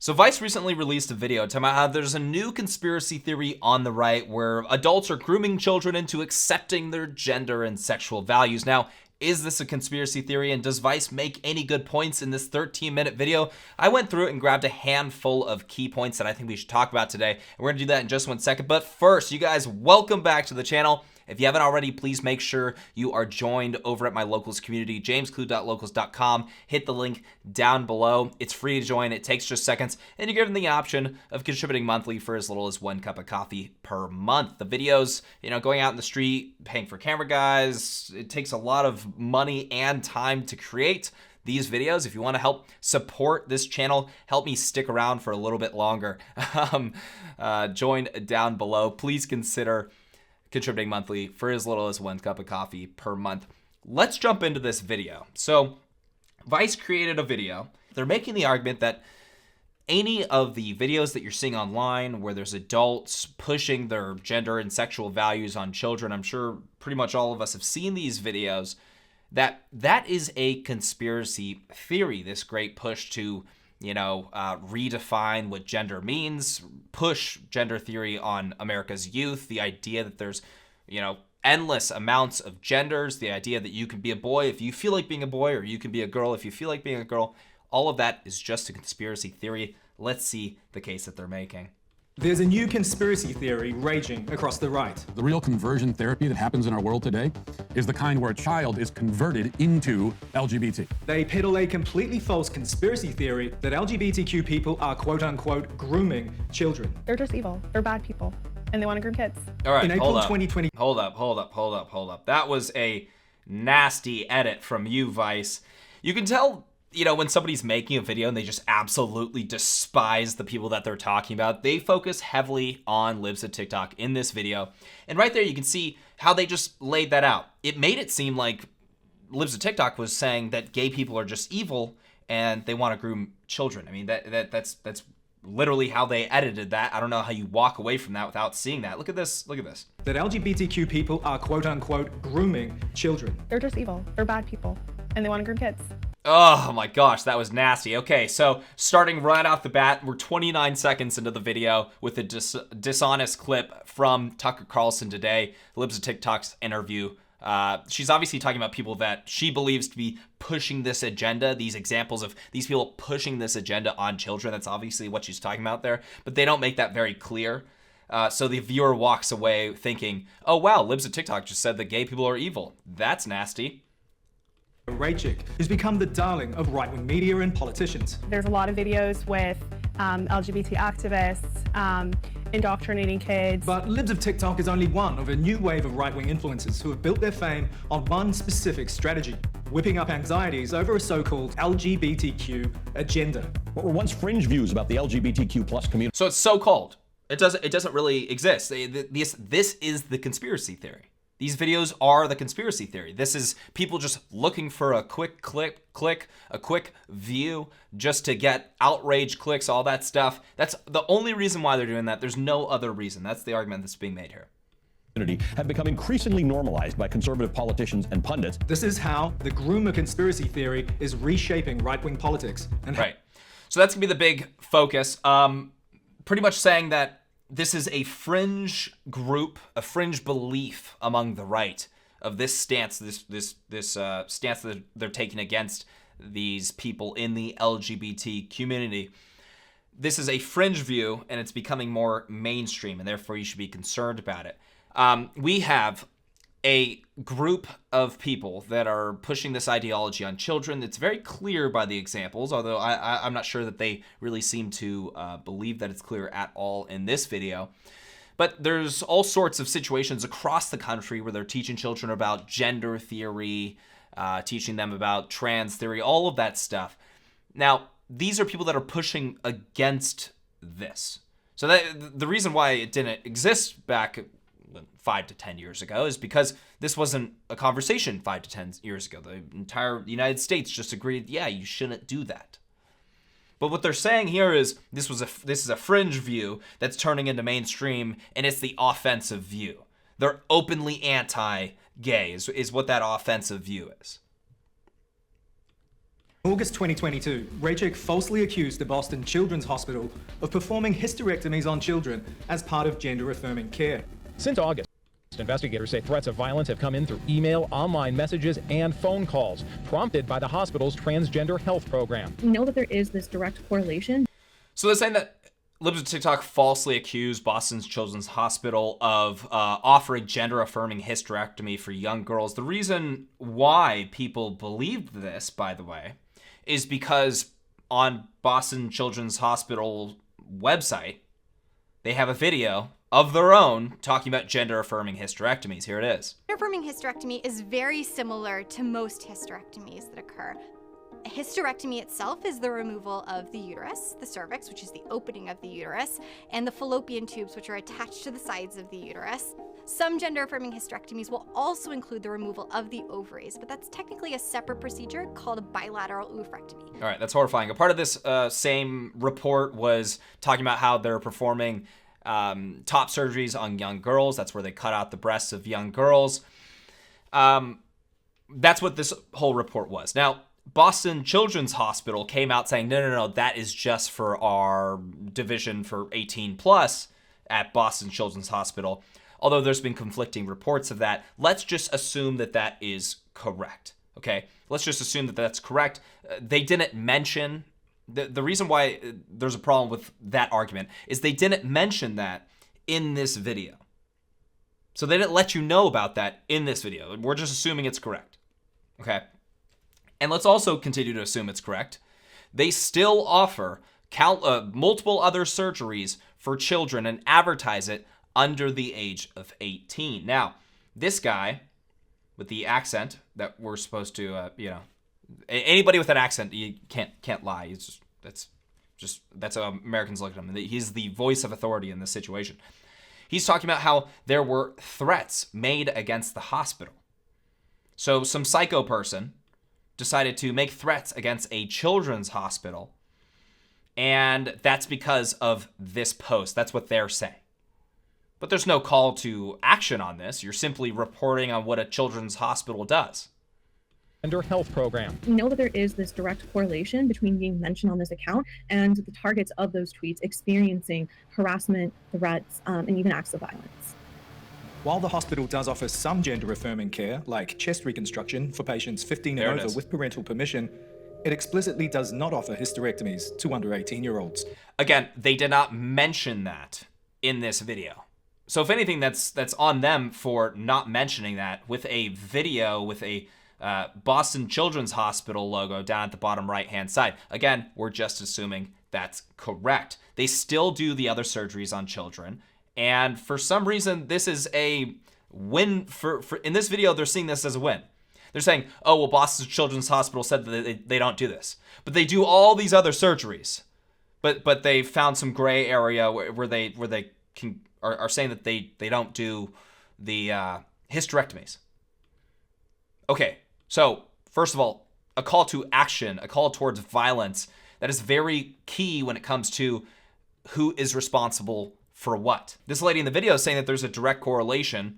So Vice recently released a video talking about how there's a new conspiracy theory on the right where adults are grooming children into accepting their gender and sexual values. Now, is this a conspiracy theory, and does Vice make any good points in this 13-minute video? I went through it and grabbed a handful of key points that I think we should talk about today. And we're gonna do that in just 1 second. But first, you guys, welcome back to the channel. If you haven't already, please make sure you are joined over at my locals community, jamesklug.locals.com. Hit the link down below. It's free to join. It takes just seconds, and you're given the option of contributing monthly for as little as 1 cup of coffee per month. The videos, going out in the street, paying for camera guys, it takes a lot of money and time to create these videos. If you want to help support this channel, help me stick around for a little bit longer, join down below. Please consider contributing monthly for as little as 1 cup of coffee per month. Let's jump into this video. So Vice created a video. They're making the argument that any of the videos that you're seeing online where there's adults pushing their gender and sexual values on children, I'm sure pretty much all of us have seen these videos, that is a conspiracy theory, this great push to redefine what gender means, push gender theory on America's youth, the idea that there's, endless amounts of genders, the idea that you can be a boy if you feel like being a boy, or you can be a girl if you feel like being a girl. All of that is just a conspiracy theory. Let's see the case that they're making. There's a new conspiracy theory raging across the right. The real conversion therapy that happens in our world today is the kind where a child is converted into LGBT. They peddle a completely false conspiracy theory that LGBTQ people are quote-unquote grooming children. They're just evil. They're bad people, and they want to groom kids. All right, in April 2020. Hold up. That was a nasty edit from you, Vice. You can tell, when somebody's making a video and they just absolutely despise the people that they're talking about. They focus heavily on libs of TikTok in this video. And right there, you can see how they just laid that out. It made it seem like libs of TikTok was saying that gay people are just evil and they want to groom children. I mean, that's literally how they edited that. I don't know how you walk away from that without seeing that. Look at this. That LGBTQ people are quote-unquote grooming children. They're just evil. They're bad people, and they want to groom kids. Oh my gosh, that was nasty. Okay, so starting right off the bat, we're 29 seconds into the video with a dishonest clip from Tucker Carlson today, Libs of TikTok's interview. She's obviously talking about people that she believes to be pushing this agenda, these examples of these people pushing this agenda on children. That's obviously what she's talking about there, but they don't make that very clear. So the viewer walks away thinking, oh wow, Libs of TikTok just said that gay people are evil. That's nasty. Rachik has become the darling of right-wing media and politicians. There's a lot of videos with LGBT activists indoctrinating kids. But Libs of TikTok is only one of a new wave of right-wing influencers who have built their fame on one specific strategy: whipping up anxieties over a so-called LGBTQ agenda. What were once fringe views about the LGBTQ plus community. So it's so-called. It doesn't really exist. This is the conspiracy theory. These videos are the conspiracy theory. This is people just looking for a quick click, a quick view, just to get outrage clicks, all that stuff. That's the only reason why they're doing that. There's no other reason. That's the argument that's being made here. Have become increasingly normalized by conservative politicians and pundits. This is how the groomer conspiracy theory is reshaping right-wing politics. And right. So that's gonna be the big focus. Pretty much saying that this is a fringe group, a fringe belief among the right of this stance, this stance that they're taking against these people in the LGBT community. This is a fringe view, and it's becoming more mainstream, and therefore you should be concerned about it. We have a group of people that are pushing this ideology on children. It's very clear by the examples, although I'm not sure that they really seem to believe that it's clear at all in this video. But there's all sorts of situations across the country where they're teaching children about gender theory, teaching them about trans theory, all of that stuff. Now, these are people that are pushing against this. So the reason why it didn't exist back 5 to 10 years ago is because this wasn't a conversation 5 to 10 years ago. The entire United States just agreed, yeah, you shouldn't do that. But what they're saying here is this is a fringe view that's turning into mainstream, and it's the offensive view. They're openly anti-gay is what that offensive view is. August 2022, Raycheck falsely accused the Boston Children's Hospital of performing hysterectomies on children as part of gender-affirming care. Since August, investigators say threats of violence have come in through email, online messages, and phone calls, prompted by the hospital's transgender health program. We know that there is this direct correlation. So they're saying that Libs of TikTok falsely accused Boston's Children's Hospital of offering gender-affirming hysterectomy for young girls. The reason why people believed this, by the way, is because on Boston Children's Hospital website, they have a video of their own talking about gender-affirming hysterectomies. Here it is. Gender-affirming hysterectomy is very similar to most hysterectomies that occur. A hysterectomy itself is the removal of the uterus, the cervix, which is the opening of the uterus, and the fallopian tubes, which are attached to the sides of the uterus. Some gender-affirming hysterectomies will also include the removal of the ovaries, but that's technically a separate procedure called a bilateral oophorectomy. All right, that's horrifying. A part of this same report was talking about how they're performing top surgeries on young girls. That's where they cut out the breasts of young girls. That's what this whole report was. Now, Boston Children's Hospital came out saying, no, that is just for our division for 18 plus at Boston Children's Hospital. Although there's been conflicting reports of that, let's just assume that that is correct, okay? Let's just assume that that's correct. They didn't mention, the reason why there's a problem with that argument is they didn't mention that in this video. So they didn't let you know about that in this video. We're just assuming it's correct, okay? And let's also continue to assume it's correct. They still offer multiple other surgeries for children and advertise it under the age of 18. Now, this guy with the accent that we're supposed to, anybody with an accent, you can't lie. It's that's how Americans look at him. He's the voice of authority in this situation. He's talking about how there were threats made against the hospital. So some psycho person decided to make threats against a children's hospital, and that's because of this post. That's what they're saying. But there's no call to action on this. You're simply reporting on what a children's hospital does. Gender health program. We know that there is this direct correlation between being mentioned on this account and the targets of those tweets experiencing harassment, threats, and even acts of violence. While the hospital does offer some gender-affirming care, like chest reconstruction for patients 15 and over with parental permission, it explicitly does not offer hysterectomies to under 18-year-olds. Again, they did not mention that in this video. So if anything, that's on them for not mentioning that with a video with a Boston Children's Hospital logo down at the bottom right-hand side. Again, we're just assuming that's correct. They still do the other surgeries on children. And for some reason, this is a win for in this video, they're seeing this as a win. They're saying, oh, well, Boston Children's Hospital said that they don't do this. But they do all these other surgeries. But they found some gray area where they are saying that they don't do the hysterectomies. Okay, so first of all, a call to action, a call towards violence, that is very key when it comes to who is responsible for what. This lady in the video is saying that there's a direct correlation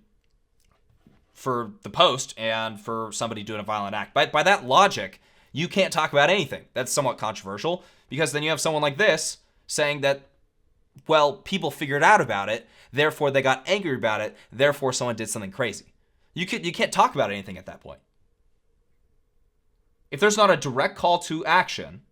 for the post and for somebody doing a violent act. By that logic, you can't talk about anything. That's somewhat controversial because then you have someone like this saying that, well, people figured out about it, therefore they got angry about it, therefore someone did something crazy. You can't talk about anything at that point. If there's not a direct call to action,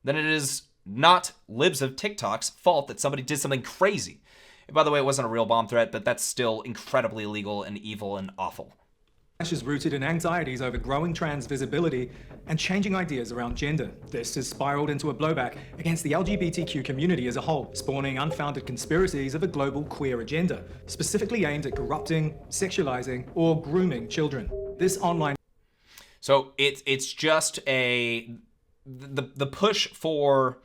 then it is not Libs of TikTok's fault that somebody did something crazy. And by the way, it wasn't a real bomb threat, but that's still incredibly illegal and evil and awful. Is rooted in anxieties over growing trans visibility and changing ideas around gender. This has spiraled into a blowback against the LGBTQ community as a whole, spawning unfounded conspiracies of a global queer agenda, specifically aimed at corrupting, sexualizing, or grooming children. This online... So it's just the push for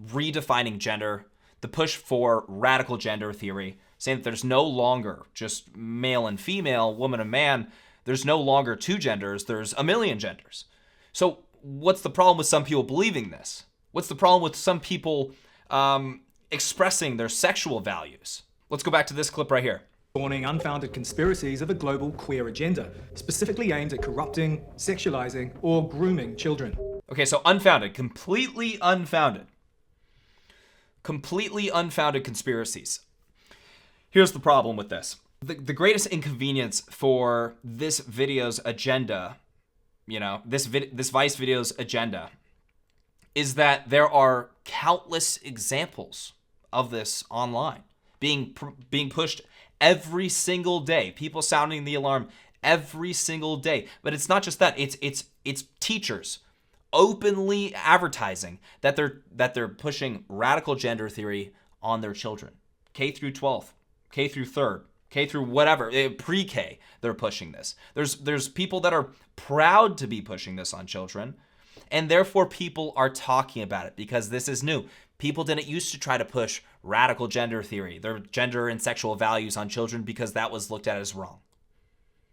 redefining gender, the push for radical gender theory, saying that there's no longer just male and female, woman and man. There's no longer two genders, there's a million genders. So what's the problem with some people believing this? What's the problem with some people expressing their sexual values? Let's go back to this clip right here. Spawning unfounded conspiracies of a global queer agenda, specifically aimed at corrupting, sexualizing, or grooming children. Okay, so unfounded, completely unfounded. Completely unfounded conspiracies. Here's the problem with this. The greatest inconvenience for this video's agenda, this Vice video's agenda, is that there are countless examples of this online being pushed every single day. People sounding the alarm every single day. But it's not just that. It's teachers openly advertising that they're pushing radical gender theory on their children. K through 12th, K through 3rd, K through whatever, pre-K, they're pushing this. There's people that are proud to be pushing this on children, and therefore people are talking about it because this is new. People didn't used to try to push radical gender theory, their gender and sexual values on children, because that was looked at as wrong.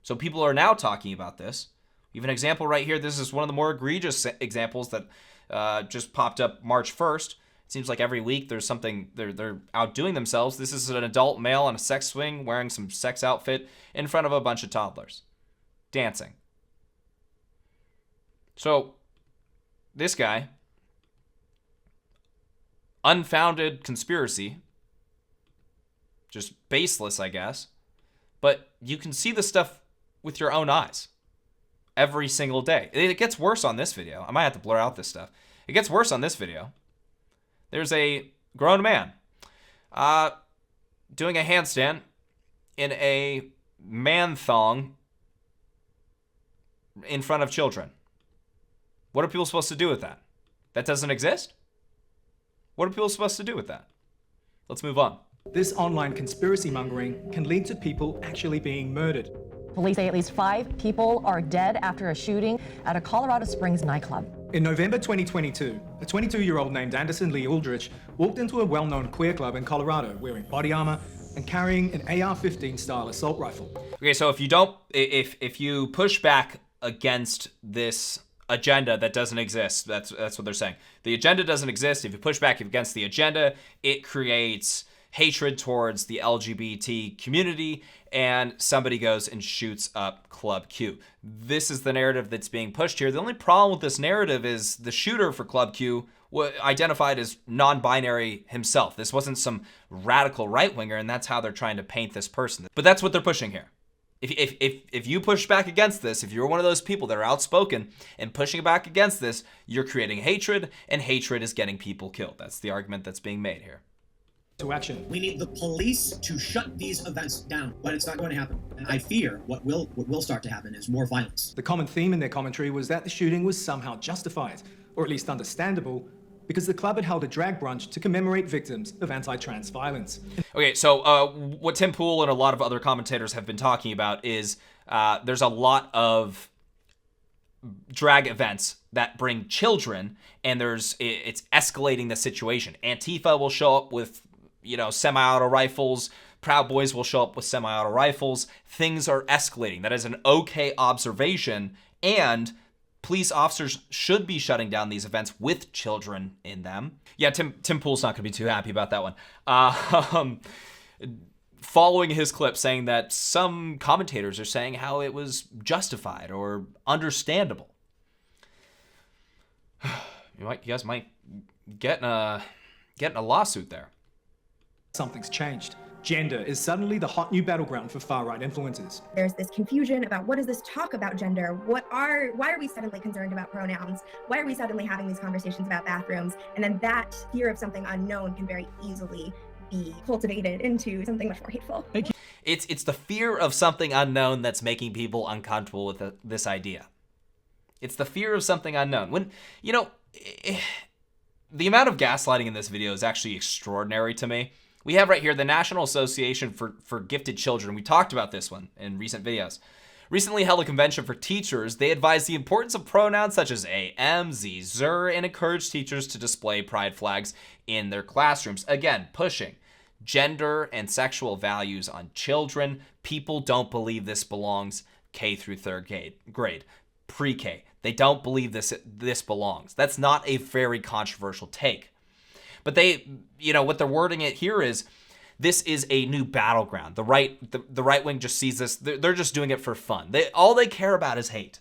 So people are now talking about this. We have an example right here. This is one of the more egregious examples that just popped up March 1st. It seems like every week there's something, they're outdoing themselves. This is an adult male on a sex swing wearing some sex outfit in front of a bunch of toddlers, dancing. So this guy, unfounded conspiracy, just baseless, I guess, but you can see the stuff with your own eyes every single day. It gets worse on this video. I might have to blur out this stuff. It gets worse on this video. There's a grown man doing a handstand in a man thong in front of children. What are people supposed to do with that? That doesn't exist? What are people supposed to do with that? Let's move on. This online conspiracy mongering can lead to people actually being murdered. Police say at least 5 people are dead after a shooting at a Colorado Springs nightclub. In November 2022, a 22-year-old named Anderson Lee Aldrich walked into a well-known queer club in Colorado wearing body armor and carrying an AR-15 style assault rifle. Okay, so if you push back against this agenda that doesn't exist, that's what they're saying. The agenda doesn't exist. If you push back against the agenda, it creates hatred towards the LGBT community, and somebody goes and shoots up Club Q. This is the narrative that's being pushed here. The only problem with this narrative is the shooter for Club Q identified as non-binary himself. This wasn't some radical right-winger, and that's how they're trying to paint this person. But that's what they're pushing here. If you push back against this, if you're one of those people that are outspoken and pushing back against this, you're creating hatred, and hatred is getting people killed. That's the argument that's being made here. To action. We need the police to shut these events down, but it's not going to happen. And I fear what will start to happen is more violence. The common theme in their commentary was that the shooting was somehow justified, or at least understandable, because the club had held a drag brunch to commemorate victims of anti-trans violence. Okay, so what Tim Pool and a lot of other commentators have been talking about is there's a lot of drag events that bring children, and it's escalating the situation. Antifa will show up with semi-auto rifles. Proud Boys will show up with semi-auto rifles. Things are escalating. That is an okay observation, and police officers should be shutting down these events with children in them. Yeah, Tim Pool's not going to be too happy about that one. Following his clip saying that some commentators are saying how it was justified or understandable. You guys might get in a lawsuit there. Something's changed. Gender is suddenly the hot new battleground for far-right influencers. There's this confusion about what does this talk about gender? Why are we suddenly concerned about pronouns? Why are we suddenly having these conversations about bathrooms? And then that fear of something unknown can very easily be cultivated into something much more hateful. It's the fear of something unknown that's making people uncomfortable with this idea. It's the fear of something unknown. When, the amount of gaslighting in this video is actually extraordinary to me. We have right here the National Association for Gifted Children. We talked about this one in recent videos. Recently held a convention for teachers. They advised the importance of pronouns such as am, ze, zer, and encouraged teachers to display pride flags in their classrooms. Again, pushing gender and sexual values on children. People don't believe this belongs K through 3rd grade. Pre-K. They don't believe this belongs. That's not a very controversial take. But what they're wording it here is, this is a new battleground. The right wing just sees this. They're just doing it for fun. All they care about is hate.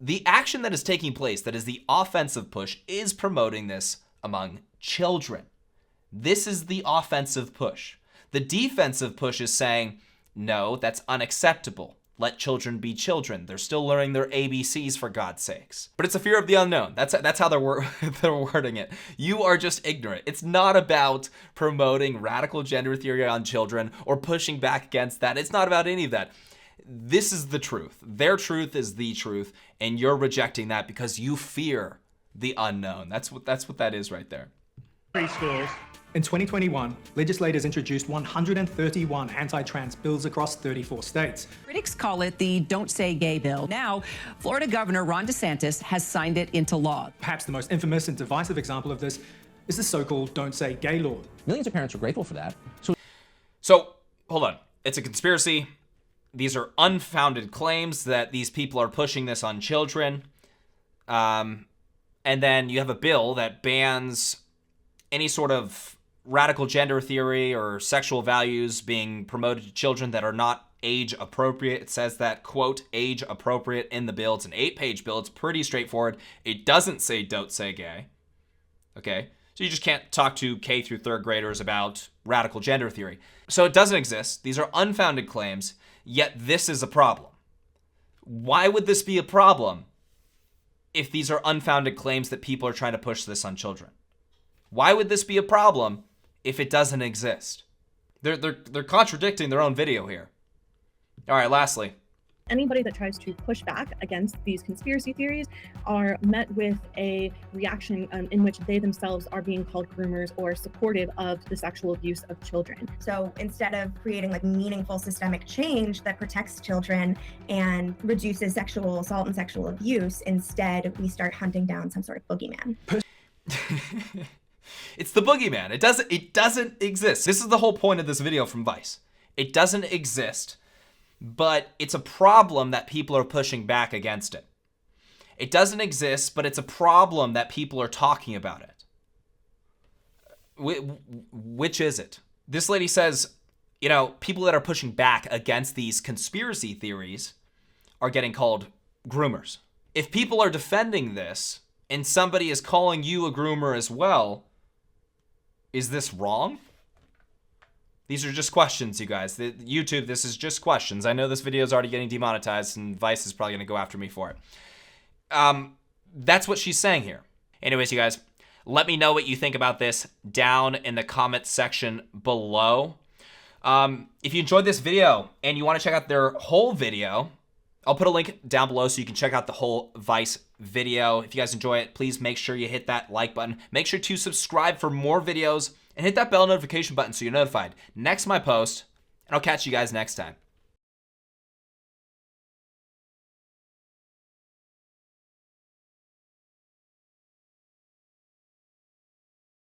The action that is taking place, that is the offensive push, is promoting this among children. This is the offensive push. The defensive push is saying, no, that's unacceptable. Let children be children. They're still learning their ABCs, for God's sakes. But it's a fear of the unknown. That's how they're wording it. You are just ignorant. It's not about promoting radical gender theory on children or pushing back against that. It's not about any of that. This is the truth. Their truth is the truth, and you're rejecting that because you fear the unknown. That's what that is right there. Preschools. In 2021, legislators introduced 131 anti-trans bills across 34 states. Critics call it the Don't Say Gay bill. Now, Florida Governor Ron DeSantis has signed it into law. Perhaps the most infamous and divisive example of this is the so-called Don't Say Gay law. Millions of parents are grateful for that. So, hold on. It's a conspiracy. These are unfounded claims that these people are pushing this on children. And then you have a bill that bans any sort of radical gender theory or sexual values being promoted to children that are not age appropriate. It says that, quote, age appropriate in the bill. It's an 8-page bill. It's pretty straightforward. It doesn't say don't say gay. Okay? So you just can't talk to K through 3rd graders about radical gender theory. So it doesn't exist. These are unfounded claims, yet this is a problem. Why would this be a problem if these are unfounded claims that people are trying to push this on children? Why would this be a problem if it doesn't exist? They're contradicting their own video here. All right, lastly. Anybody that tries to push back against these conspiracy theories are met with a reaction in which they themselves are being called groomers or supportive of the sexual abuse of children. So instead of creating like meaningful systemic change that protects children and reduces sexual assault and sexual abuse, instead we start hunting down some sort of boogeyman. It's the boogeyman. It doesn't exist. This is the whole point of this video from Vice. It doesn't exist, but it's a problem that people are pushing back against it. It doesn't exist, but it's a problem that people are talking about it. Which is it? This lady says, you know, people that are pushing back against these conspiracy theories are getting called groomers. If people are defending this and somebody is calling you a groomer as well, is this wrong? These are just questions, you guys. YouTube, this is just questions. I know this video is already getting demonetized and Vice is probably going to go after me for it. That's what she's saying here. Anyways, you guys, let me know what you think about this down in the comments section below. If you enjoyed this video and you want to check out their whole video, I'll put a link down below so you can check out the whole Vice video. If you guys enjoy it, please make sure you hit that like button. Make sure to subscribe for more videos and hit that bell notification button so you're notified next my post, and I'll catch you guys next time.